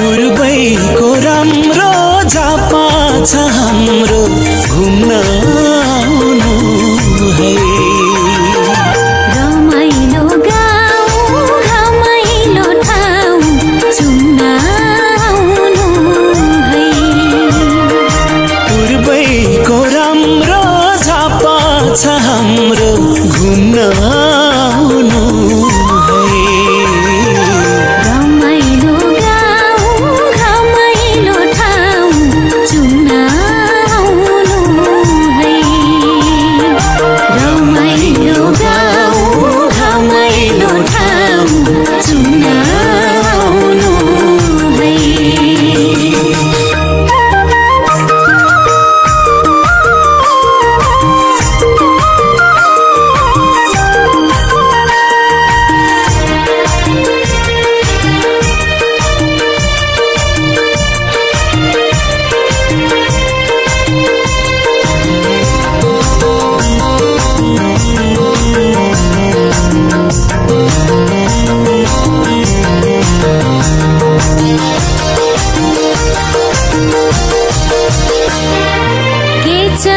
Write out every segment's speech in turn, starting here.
पूर्वैको राम्रो झापा छ हाम्रो घुम्न आउनु है। रमाइलो गाउँ रमाइलो ठाउँ चुम्न आउनु है। पूर्वैको राम्रो झापा छ हाम्रो घुम्न आउनु है। रमाइलो गाउँ रमाइलो ठाउँ चुम्न आउनु है। रमाइलो गाउँ रमाइलो ठाउँ चुम्न आउनु है।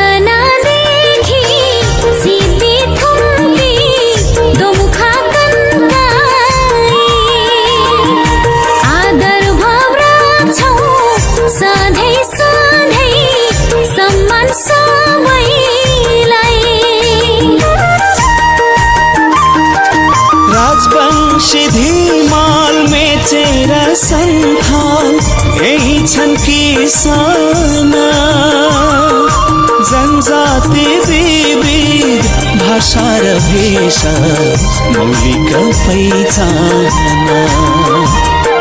केचनादेखि सिद्धि थुम्पी दोमुखा कन्काई आदर भाव राख्छौँ सधैँ सधैँ सम्मान सबैलाई। राजवंशी धिमाल मेचेर सन्थाल यही छन् किसान। जनजाति विविध भाषा र भेषा मौलिक पहिचान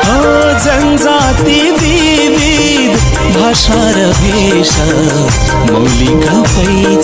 हो। जनजाति विविध भाषा र भेषा मौलिक पहिचान।